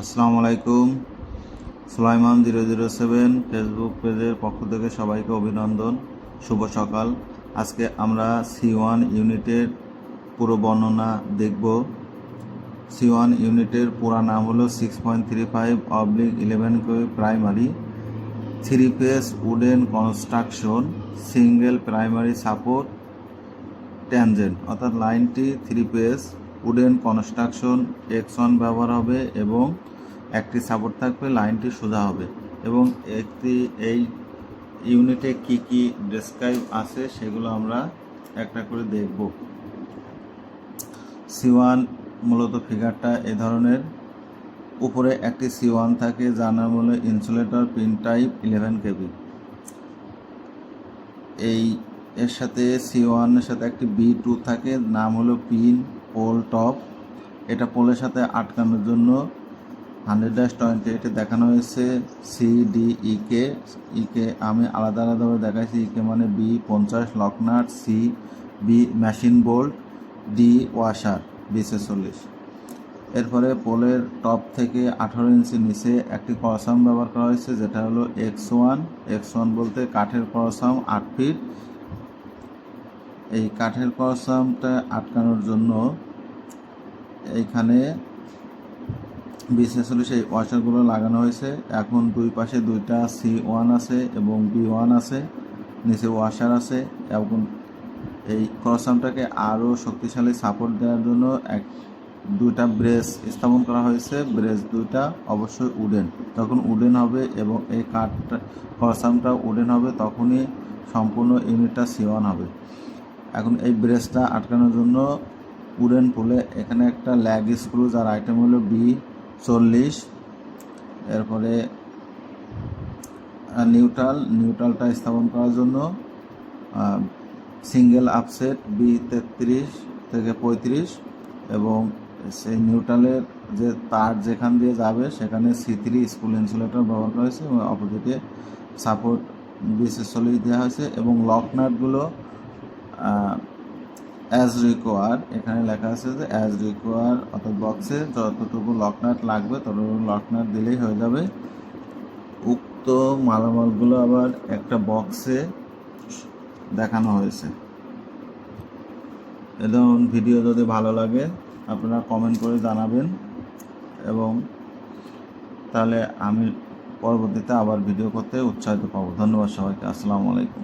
আসসালামু আলাইকুম। সুলাইমান 007 ফেসবুক পেজের পক্ষ থেকে সবাইকে অভিনন্দন, শুভ সকাল। আজকে আমরা C1 ইউনিটের পুরো বর্ণনা দেখব। C1 ইউনিটের পুরা নাম হলো 6.35/11 primary 3 phase wooden construction single primary support tangent, অর্থাৎ লাইনটি 3 ফেজ উডেন কনস্ট্রাকশন X1 ব্যবহার হবে এবং একটি সাপোর্ট থাকবে, লাইনটি সোজা হবে। এবং এই ইউনিটে কি কি ডেসক্রাইব আছে সেগুলো আমরা একটা করে দেখব। C1 মূলত ফিগারটা এ ধরনের। উপরে একটি C1 থাকে যার নাম হলো ইনসুলেটর পিন টাইপ 11 kV। এর সাথে C1 এর সাথে একটি B2 থাকে, নাম হলো পিন পোল টপ। এটা পোলের সাথে আটকানোর জন্য 100-28 দেখানো হয়েছে CDEK। আমি আলাদা আলাদাভাবে দেখাইছি। ইকে মানে B50 locknut, B machine bolt, D washer B46। এরপরে পোলের টপ থেকে 18 ইঞ্চি নিচে একটি ক্রসাম ব্যবহার করা হয়েছে, যেটা হলো X1 বলতে কাঠের ক্রসাম 8 ফিট। এই কাঠের ক্রসামটা আটকানোর জন্য এইখানে B46 এই ওয়াশারগুলো লাগানো হয়েছে। এখন দুই পাশে দুইটা C1 আছে এবং B1 আছে, নিচে ওয়াশার আছে। এবং এই ক্রসামটাকে আরও শক্তিশালী সাপোর্ট দেওয়ার জন্য দুইটা ব্রেস স্থাপন করা হয়েছে। ব্রেস দুইটা অবশ্যই উডেন, যখন উডেন হবে এবং এই কাঠটা ক্রসামটা উডেন হবে তখনই সম্পূর্ণ ইউনিটটা C1 হবে। এখন এই ব্রেসটা আটকানোর জন্য উডেন পোলে এখানে একটা ল্যাগ স্ক্রু, যার আইটেম হলো B40। এরপরে নিউট্রালটা স্থাপন করার জন্য সিঙ্গেল আপসেট B33 থেকে 35 এবং সেই নিউট্রালের যে তার যেখান দিয়ে যাবে সেখানে C3 স্কুল ইনসুলেটর ব্যবহার করা হয়েছে এবং অপোজিটে সাপোর্ট B46 দেওয়া হয়েছে। এবং লক নাটগুলো অ্যাজ রিকোয়ার, এখানে লেখা আছে যে অ্যাজ রিকোয়ার, অর্থাৎ বক্সে যতটুকু লকনাট লাগবে ততটুকু লকনাট দিলেই হয়ে যাবে। উক্ত মালামালগুলো আবার একটা বক্সে দেখানো হয়েছে। এ ধরুন ভিডিও যদি ভালো লাগে আপনারা কমেন্ট করে জানাবেন, এবং তাহলে আমি পরবর্তীতে আবার ভিডিও করতে উৎসাহিত পাবো। ধন্যবাদ সবাইকে। আসসালামু আলাইকুম।